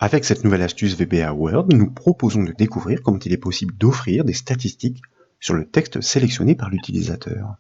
Avec cette nouvelle astuce VBA Word, nous proposons de découvrir comment il est possible d'offrir des statistiques sur le texte sélectionné par l'utilisateur.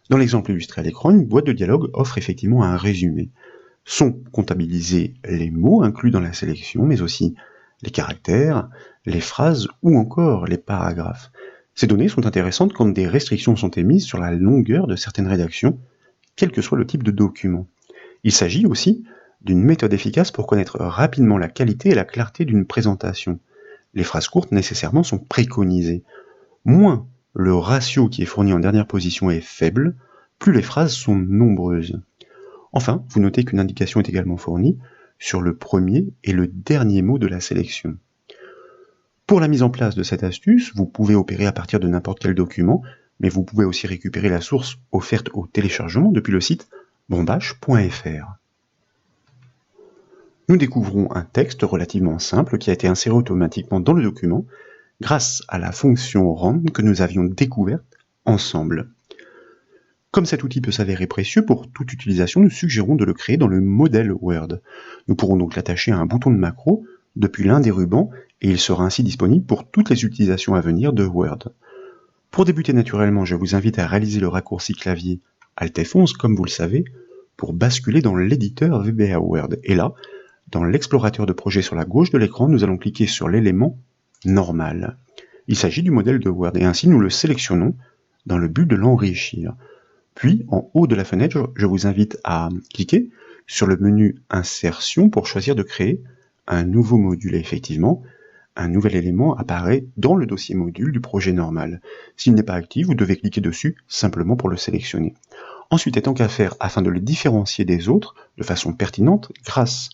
Dans l'exemple illustré à l'écran, une boîte de dialogue offre effectivement un résumé. Sont comptabilisés les mots inclus dans la sélection, mais aussi les caractères, les phrases ou encore les paragraphes. Ces données sont intéressantes quand des restrictions sont émises sur la longueur de certaines rédactions, quel que soit le type de document. Il s'agit aussi d'une méthode efficace pour connaître rapidement la qualité et la clarté d'une présentation. Les phrases courtes nécessairement sont préconisées. Moins le ratio qui est fourni en dernière position est faible, plus les phrases sont nombreuses. Enfin, vous notez qu'une indication est également fournie sur le premier et le dernier mot de la sélection. Pour la mise en place de cette astuce, vous pouvez opérer à partir de n'importe quel document, mais vous pouvez aussi récupérer la source offerte au téléchargement depuis le site bombache.fr. Nous découvrons un texte relativement simple qui a été inséré automatiquement dans le document grâce à la fonction rand que nous avions découverte ensemble. Comme cet outil peut s'avérer précieux pour toute utilisation, nous suggérons de le créer dans le modèle Word. Nous pourrons donc l'attacher à un bouton de macro depuis l'un des rubans et il sera ainsi disponible pour toutes les utilisations à venir de Word. Pour débuter naturellement, je vous invite à réaliser le raccourci clavier Alt F11 comme vous le savez pour basculer dans l'éditeur VBA Word. Et là, dans l'explorateur de projet sur la gauche de l'écran, nous allons cliquer sur l'élément normal. Il s'agit du modèle de Word et ainsi nous le sélectionnons dans le but de l'enrichir. Puis, en haut de la fenêtre, je vous invite à cliquer sur le menu Insertion pour choisir de créer un nouveau module. Et effectivement, un nouvel élément apparaît dans le dossier module du projet normal. S'il n'est pas actif, vous devez cliquer dessus simplement pour le sélectionner. Ensuite, et tant qu'à faire, afin de le différencier des autres de façon pertinente, grâce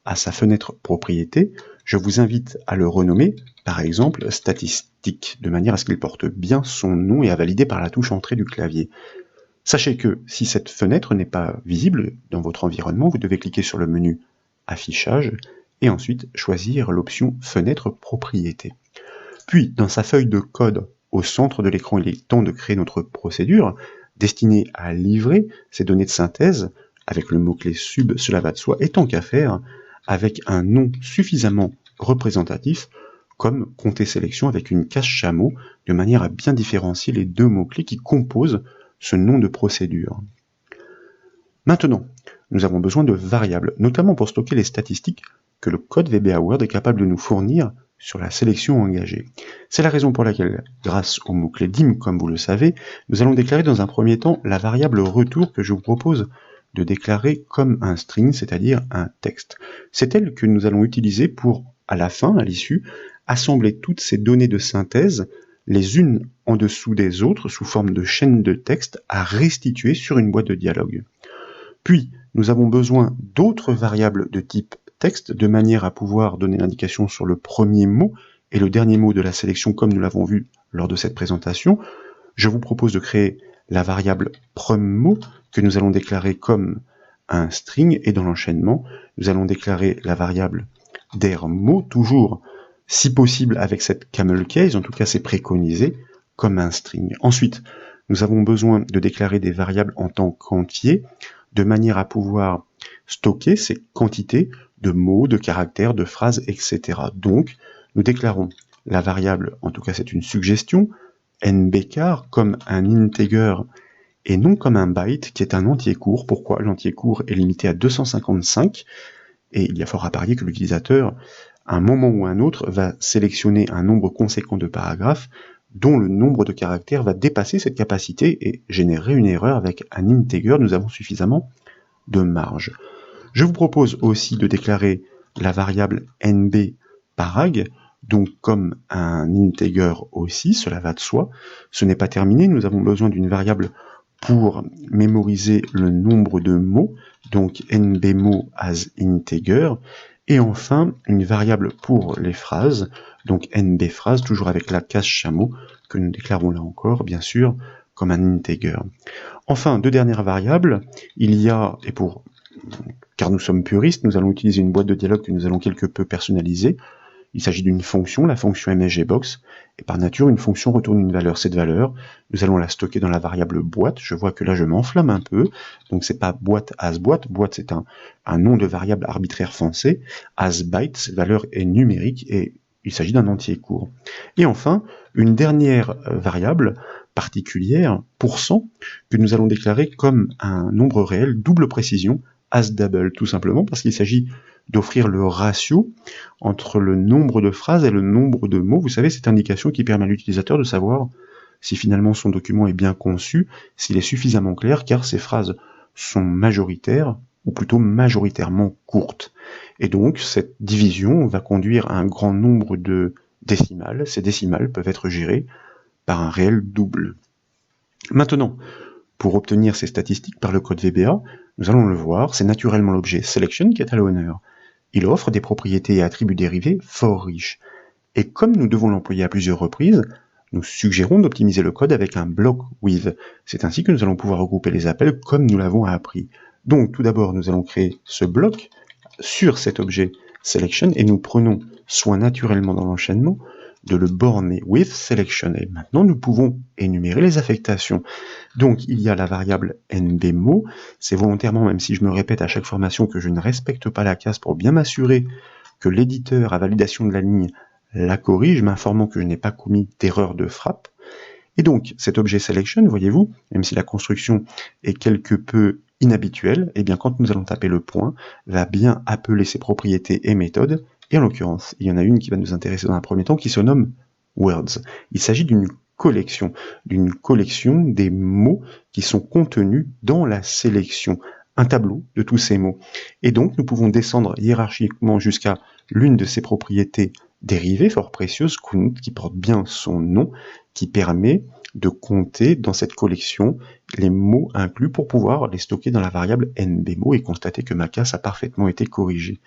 à sa fenêtre propriété, je vous invite à le renommer, par exemple, statistique, de manière à ce qu'il porte bien son nom et à valider par la touche entrée du clavier. Sachez que si cette fenêtre n'est pas visible dans votre environnement, vous devez cliquer sur le menu Affichage et ensuite choisir l'option Fenêtre propriété. Puis, dans sa feuille de code au centre de l'écran, il est temps de créer notre procédure destinée à livrer ces données de synthèse avec le mot-clé sub, cela va de soi, et tant qu'à faire, avec un nom suffisamment représentatif comme compter sélection avec une case chameau, de manière à bien différencier les deux mots-clés qui composent ce nom de procédure. Maintenant, nous avons besoin de variables, notamment pour stocker les statistiques que le code VBA Word est capable de nous fournir sur la sélection engagée. C'est la raison pour laquelle, grâce au mot-clé dim, comme vous le savez, nous allons déclarer dans un premier temps la variable retour que je vous propose de déclarer comme un string, c'est-à-dire un texte. C'est elle que nous allons utiliser pour, à la fin, à l'issue, assembler toutes ces données de synthèse les unes en dessous des autres sous forme de chaînes de texte à restituer sur une boîte de dialogue. Puis, nous avons besoin d'autres variables de type texte de manière à pouvoir donner l'indication sur le premier mot et le dernier mot de la sélection comme nous l'avons vu lors de cette présentation. Je vous propose de créer la variable premMot que nous allons déclarer comme un string et dans l'enchaînement, nous allons déclarer la variable derMot, toujours si possible avec cette camel case, en tout cas c'est préconisé, comme un string. Ensuite, nous avons besoin de déclarer des variables en tant qu'entier, de manière à pouvoir stocker ces quantités de mots, de caractères, de phrases, etc. Donc, nous déclarons la variable, en tout cas c'est une suggestion, nbchar comme un integer et non comme un byte qui est un entier court. Pourquoi? L'entier court est limité à 255 et il y a fort à parier que l'utilisateur, à un moment ou à un autre, va sélectionner un nombre conséquent de paragraphes dont le nombre de caractères va dépasser cette capacité et générer une erreur avec un integer. Nous avons suffisamment de marge. Je vous propose aussi de déclarer la variable nbparag, donc comme un integer aussi, cela va de soi. Ce n'est pas terminé, nous avons besoin d'une variable pour mémoriser le nombre de mots, donc nbmot as integer, et enfin une variable pour les phrases, donc nbphrase, toujours avec la case chameau, que nous déclarons là encore, bien sûr, comme un integer. Enfin, deux dernières variables, il y a, car nous sommes puristes, nous allons utiliser une boîte de dialogue que nous allons quelque peu personnaliser. Il s'agit d'une fonction, la fonction MSGBox, et par nature, une fonction retourne une valeur. Cette valeur, nous allons la stocker dans la variable boîte. Je vois que là, je m'enflamme un peu. Donc, c'est pas boîte as boîte. Boîte, c'est un nom de variable arbitraire français. As byte, cette valeur est numérique et il s'agit d'un entier court. Et enfin, une dernière variable particulière, %, que nous allons déclarer comme un nombre réel, double précision, as double, tout simplement, parce qu'il s'agit d'offrir le ratio entre le nombre de phrases et le nombre de mots. Vous savez, cette indication qui permet à l'utilisateur de savoir si finalement son document est bien conçu, s'il est suffisamment clair, car ces phrases sont majoritaires, ou plutôt majoritairement courtes. Et donc, cette division va conduire à un grand nombre de décimales. Ces décimales peuvent être gérées par un réel double. Maintenant, pour obtenir ces statistiques par le code VBA, nous allons le voir, c'est naturellement l'objet selection qui est à l'honneur. Il offre des propriétés et attributs dérivés fort riches. Et comme nous devons l'employer à plusieurs reprises, nous suggérons d'optimiser le code avec un block with. C'est ainsi que nous allons pouvoir regrouper les appels comme nous l'avons appris. Donc tout d'abord, nous allons créer ce bloc sur cet objet selection et nous prenons soin naturellement dans l'enchaînement de le borner with selection. Et maintenant, nous pouvons énumérer les affectations. Donc, il y a la variable nbmo. C'est volontairement, même si je me répète à chaque formation, que je ne respecte pas la case pour bien m'assurer que l'éditeur à validation de la ligne la corrige, m'informant que je n'ai pas commis d'erreur de frappe. Et donc, cet objet selection, voyez-vous, même si la construction est quelque peu inhabituelle, eh bien, quand nous allons taper le point, va bien appeler ses propriétés et méthodes. Et en l'occurrence, il y en a une qui va nous intéresser dans un premier temps, qui se nomme words. Il s'agit d'une collection des mots qui sont contenus dans la sélection, un tableau de tous ces mots. Et donc, nous pouvons descendre hiérarchiquement jusqu'à l'une de ces propriétés dérivée fort précieuse, count, qui porte bien son nom, qui permet de compter dans cette collection les mots inclus pour pouvoir les stocker dans la variable nbmo et constater que ma casse a parfaitement été corrigée.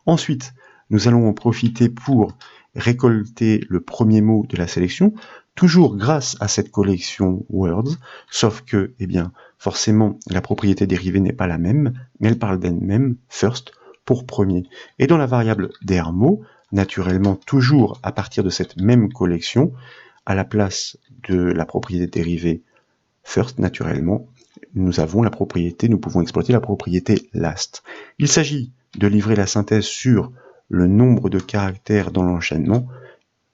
Ensuite, nous allons en profiter pour récolter le premier mot de la sélection, toujours grâce à cette collection words, sauf que, eh bien, forcément, la propriété dérivée n'est pas la même, mais elle parle d'elle-même, first, pour premier. Et dans la variable dermo, naturellement toujours à partir de cette même collection, à la place de la propriété dérivée first, naturellement, nous avons la propriété, nous pouvons exploiter la propriété last. Il s'agit de livrer la synthèse sur le nombre de caractères dans l'enchaînement,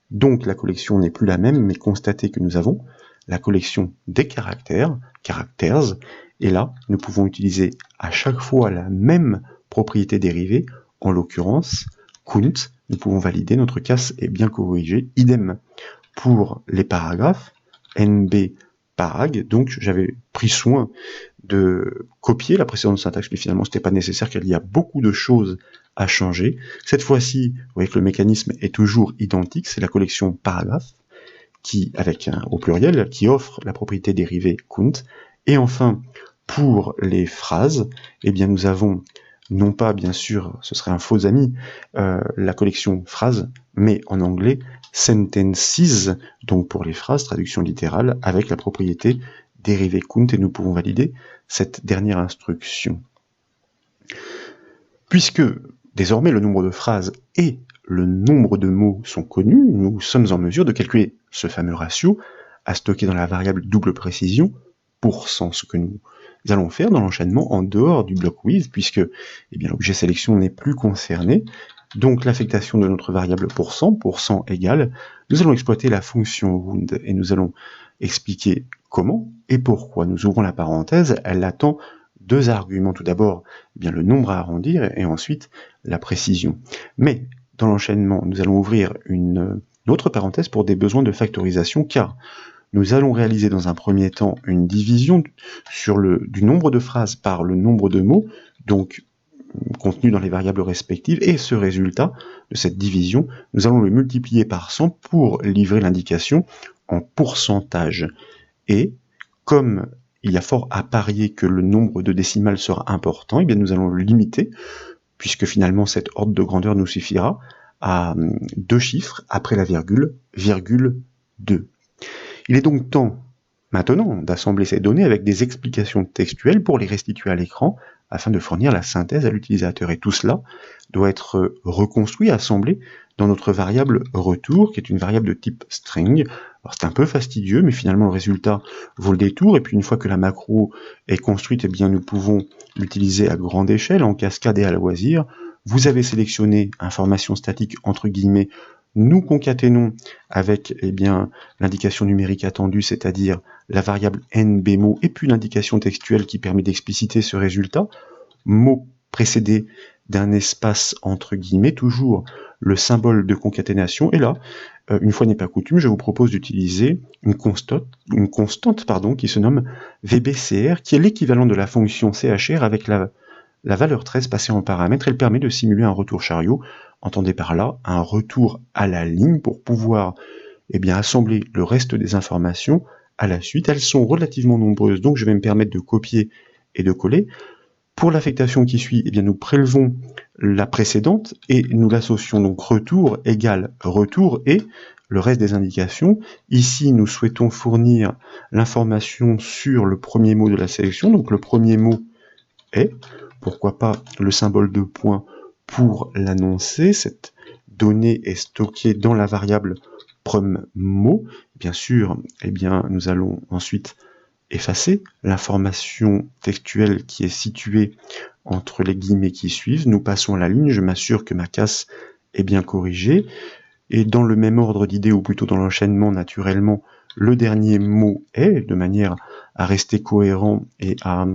donc la collection n'est plus la même, mais constatez que nous avons la collection des caractères, characters, et là, nous pouvons utiliser à chaque fois la même propriété dérivée, en l'occurrence, count. Nous pouvons valider, notre casse est bien corrigée. Idem pour les paragraphes, nb parag, donc j'avais pris soin de copier la précédente syntaxe, mais finalement ce n'était pas nécessaire car il y a beaucoup de choses à changer. Cette fois-ci, vous voyez que le mécanisme est toujours identique, c'est la collection paragraphe, qui, avec un au pluriel, qui offre la propriété dérivée count. Et enfin, pour les phrases, eh bien nous avons non pas, bien sûr, ce serait un faux ami, la collection phrases, mais en anglais, sentences, donc pour les phrases, traduction littérale, avec la propriété dérivée count, et nous pouvons valider cette dernière instruction. Puisque, désormais, le nombre de phrases et le nombre de mots sont connus, nous sommes en mesure de calculer ce fameux ratio à stocker dans la variable double précision, %, ce que nous allons faire dans l'enchaînement en dehors du bloc with, puisque eh bien, l'objet sélection n'est plus concerné. Donc l'affectation de notre variable %, égale, nous allons exploiter la fonction round et nous allons expliquer comment et pourquoi. Nous ouvrons la parenthèse, elle attend deux arguments. Tout d'abord, eh bien, le nombre à arrondir et ensuite la précision. Mais dans l'enchaînement, nous allons ouvrir une autre parenthèse pour des besoins de factorisation, car nous allons réaliser dans un premier temps une division du nombre de phrases par le nombre de mots, donc contenu dans les variables respectives, et ce résultat de cette division, nous allons le multiplier par 100 pour livrer l'indication en pourcentage. Et comme il y a fort à parier que le nombre de décimales sera important, et bien nous allons le limiter, puisque finalement cet ordre de grandeur nous suffira à 2 chiffres après la virgule, virgule 2. Il est donc temps, maintenant, d'assembler ces données avec des explications textuelles pour les restituer à l'écran afin de fournir la synthèse à l'utilisateur. Et tout cela doit être reconstruit, assemblé dans notre variable retour, qui est une variable de type string. Alors c'est un peu fastidieux, mais finalement le résultat vaut le détour. Et puis une fois que la macro est construite, eh bien nous pouvons l'utiliser à grande échelle, en cascade et à loisir. Vous avez sélectionné information statique entre guillemets. Nous concaténons avec l'indication numérique attendue, c'est-à-dire la variable nbmot, et puis l'indication textuelle qui permet d'expliciter ce résultat. Mot précédé d'un espace entre guillemets, toujours le symbole de concaténation. Et là, une fois n'est pas coutume, je vous propose d'utiliser une constante qui se nomme VBCR, qui est l'équivalent de la fonction CHR avec la valeur 13 passée en paramètre. Elle permet de simuler un retour chariot. Entendez par là un retour à la ligne pour pouvoir assembler le reste des informations à la suite. Elles sont relativement nombreuses, donc je vais me permettre de copier et de coller. Pour l'affectation qui suit, nous prélevons la précédente et nous l'associons. Donc retour égale retour et le reste des indications. Ici, nous souhaitons fournir l'information sur le premier mot de la sélection. Donc le premier mot est, pourquoi pas le symbole de point pour l'annoncer. Cette donnée est stockée dans la variable promMot. Bien sûr, nous allons ensuite effacer l'information textuelle qui est située entre les guillemets qui suivent. Nous passons à la ligne, je m'assure que ma casse est bien corrigée. Et dans le même ordre d'idées, ou plutôt dans l'enchaînement naturellement, le dernier mot est, de manière à rester cohérent et à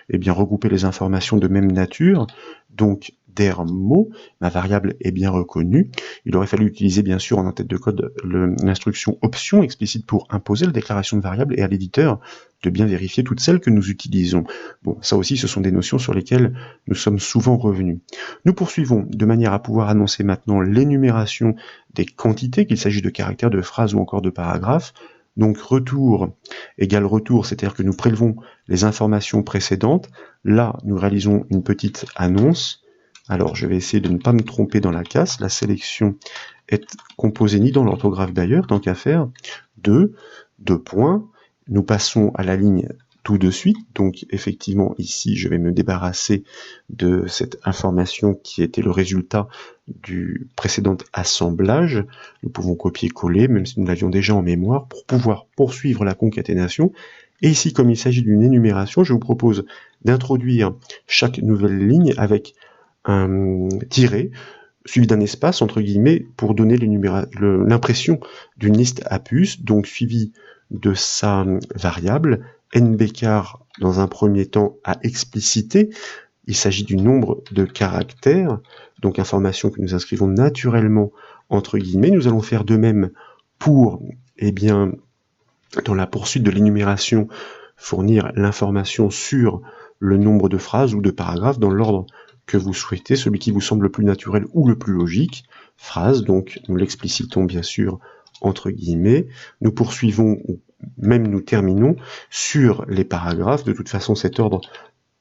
regrouper les informations de même nature. Donc, der mot, ma variable est bien reconnue. Il aurait fallu utiliser bien sûr en tête de code l'instruction option explicite pour imposer la déclaration de variable et à l'éditeur de bien vérifier toutes celles que nous utilisons. Bon, ça aussi ce sont des notions sur lesquelles nous sommes souvent revenus. Nous poursuivons de manière à pouvoir annoncer maintenant l'énumération des quantités, qu'il s'agisse de caractères, de phrases ou encore de paragraphes. Donc retour égale retour, c'est-à-dire que nous prélevons les informations précédentes. Là, nous réalisons une petite annonce. Alors, je vais essayer de ne pas me tromper dans la casse. La sélection est composée ni dans l'orthographe d'ailleurs, tant qu'à faire, de 2 points. Nous passons à la ligne tout de suite. Donc, effectivement, ici, je vais me débarrasser de cette information qui était le résultat du précédent assemblage. Nous pouvons copier-coller, même si nous l'avions déjà en mémoire, pour pouvoir poursuivre la concaténation. Et ici, comme il s'agit d'une énumération, je vous propose d'introduire chaque nouvelle ligne avec un tiret suivi d'un espace entre guillemets pour donner l'impression d'une liste à puces, donc suivi de sa variable nbchar dans un premier temps à expliciter. Il s'agit du nombre de caractères, donc information que nous inscrivons naturellement entre guillemets. Nous allons faire de même pour dans la poursuite de l'énumération fournir l'information sur le nombre de phrases ou de paragraphes dans l'ordre que vous souhaitez, celui qui vous semble le plus naturel ou le plus logique. Phrase, donc nous l'explicitons bien sûr entre guillemets. Nous poursuivons, ou même nous terminons, sur les paragraphes. De toute façon, cet ordre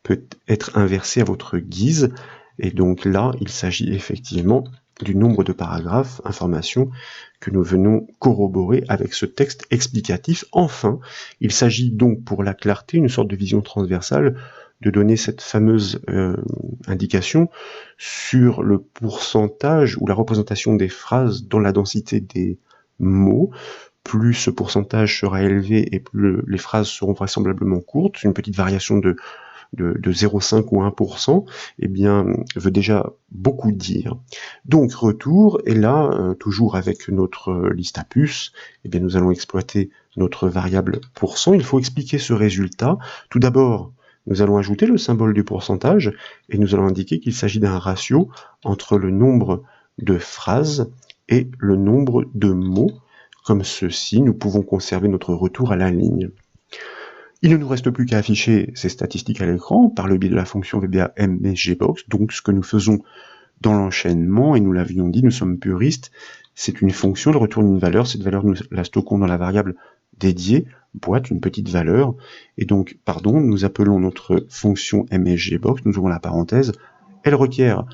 peut être inversé à votre guise. Et donc là, il s'agit effectivement du nombre de paragraphes, information que nous venons corroborer avec ce texte explicatif. Enfin, il s'agit donc pour la clarté, une sorte de vision transversale, de donner cette fameuse indication sur le pourcentage ou la représentation des phrases dans la densité des mots. Plus ce pourcentage sera élevé et plus les phrases seront vraisemblablement courtes, une petite variation de 0,5 ou 1%, veut déjà beaucoup dire. Donc retour, et là, toujours avec notre liste à puces, nous allons exploiter notre variable %. Il faut expliquer ce résultat. Tout d'abord, nous allons ajouter le symbole du pourcentage, et nous allons indiquer qu'il s'agit d'un ratio entre le nombre de phrases et le nombre de mots. Comme ceci, nous pouvons conserver notre retour à la ligne. Il ne nous reste plus qu'à afficher ces statistiques à l'écran par le biais de la fonction VBA MSGBox, donc ce que nous faisons dans l'enchaînement, et nous l'avions dit, nous sommes puristes, c'est une fonction, elle retourne une valeur, cette valeur nous la stockons dans la variable dédiée, boîte, une petite valeur, et donc, nous appelons notre fonction MSGBox, nous ouvrons la parenthèse, elle requiert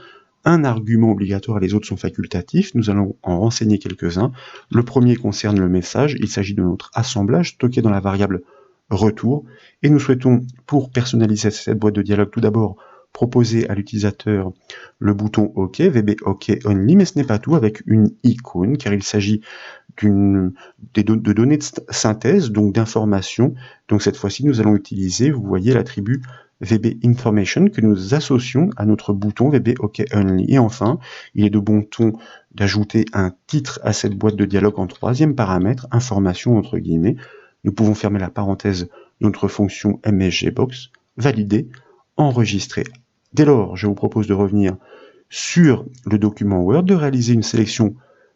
un argument obligatoire et les autres sont facultatifs. Nous allons en renseigner quelques-uns. Le premier concerne le message, il s'agit de notre assemblage stocké dans la variable retour, et nous souhaitons, pour personnaliser cette boîte de dialogue, tout d'abord proposer à l'utilisateur le bouton OK, VB OK Only, mais ce n'est pas tout, avec une icône, car il s'agit de données de synthèse, donc d'informations. Donc cette fois-ci, nous allons utiliser, vous voyez, l'attribut VB Information que nous associons à notre bouton VB OK Only. Et enfin, il est de bon ton d'ajouter un titre à cette boîte de dialogue en troisième paramètre, information entre guillemets. Nous pouvons fermer la parenthèse de notre fonction MSGBox, valider, enregistrer. Dès lors, je vous propose de revenir sur le document Word, de réaliser une sélection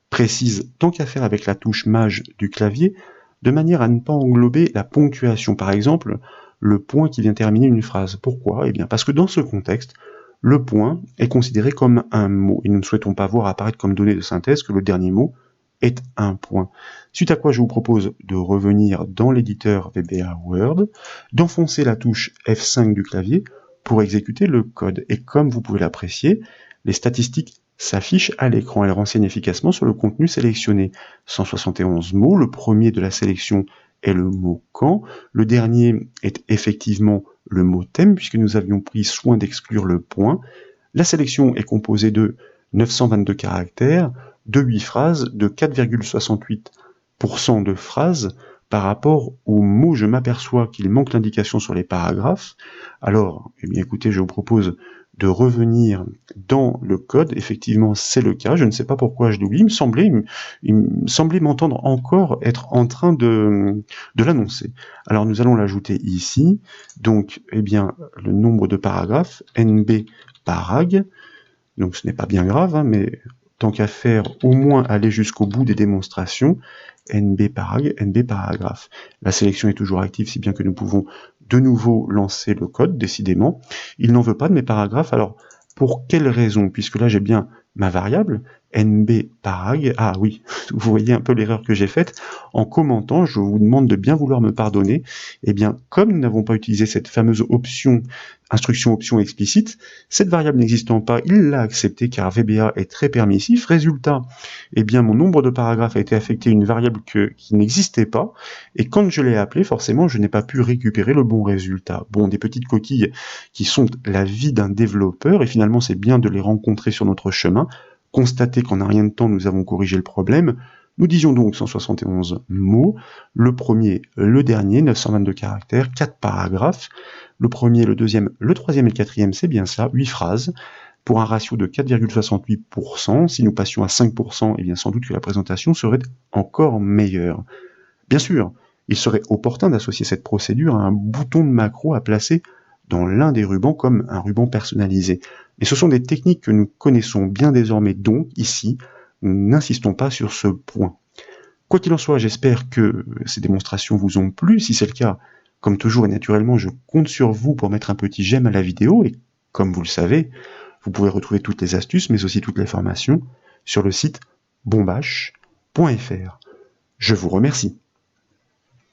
précise, tant qu'à faire avec la touche Maj du clavier, de manière à ne pas englober la ponctuation, par exemple, le point qui vient terminer une phrase. Pourquoi? Eh bien, parce que dans ce contexte, le point est considéré comme un mot, et nous ne souhaitons pas voir apparaître comme donnée de synthèse que le dernier mot est un point. Suite à quoi je vous propose de revenir dans l'éditeur VBA Word, d'enfoncer la touche F5 du clavier pour exécuter le code. Et comme vous pouvez l'apprécier, les statistiques s'affichent à l'écran. Elles renseignent efficacement sur le contenu sélectionné. 171 mots, le premier de la sélection est le mot quand, le dernier est effectivement le mot thème, puisque nous avions pris soin d'exclure le point. La sélection est composée de 922 caractères, de 8 phrases, de 4,68% de phrases. Par rapport aux mots, je m'aperçois qu'il manque l'indication sur les paragraphes. Alors, eh bien, écoutez, je vous propose de revenir dans le code. Effectivement, c'est le cas. Je ne sais pas pourquoi je l'oublie. Il me semblait m'entendre encore être en train de l'annoncer. Alors, nous allons l'ajouter ici. Donc, eh bien, le nombre de paragraphes, NB parag. Donc, ce n'est pas bien grave, hein, mais tant qu'à faire, au moins aller jusqu'au bout des démonstrations. NB parag, NB paragraphe. La sélection est toujours active, si bien que nous pouvons de nouveau lancer le code, décidément. Il n'en veut pas de mes paragraphes, alors pour quelle raison? Puisque là j'ai bien ma variable, NB parag, ah oui, vous voyez un peu l'erreur que j'ai faite, en commentant, je vous demande de bien vouloir me pardonner, eh bien, comme nous n'avons pas utilisé cette fameuse option, instruction option explicite, cette variable n'existant pas, il l'a acceptée car VBA est très permissif, résultat, eh bien, mon nombre de paragraphes a été affecté à une variable qui n'existait pas, et quand je l'ai appelée, forcément, je n'ai pas pu récupérer le bon résultat. Bon, des petites coquilles qui sont la vie d'un développeur, et finalement, c'est bien de les rencontrer sur notre chemin. Constater qu'en un rien de temps, nous avons corrigé le problème. Nous disions donc 171 mots, le premier, le dernier, 922 caractères, 4 paragraphes, le premier, le deuxième, le troisième et le quatrième, c'est bien ça, 8 phrases, pour un ratio de 4,68%. Si nous passions à 5%, eh bien sans doute que la présentation serait encore meilleure. Bien sûr, il serait opportun d'associer cette procédure à un bouton de macro à placer dans l'un des rubans comme un ruban personnalisé. Mais ce sont des techniques que nous connaissons bien désormais, donc ici, nous n'insistons pas sur ce point. Quoi qu'il en soit, j'espère que ces démonstrations vous ont plu. Si c'est le cas, comme toujours et naturellement, je compte sur vous pour mettre un petit j'aime à la vidéo. Et comme vous le savez, vous pouvez retrouver toutes les astuces, mais aussi toutes les formations, sur le site bombache.fr. Je vous remercie.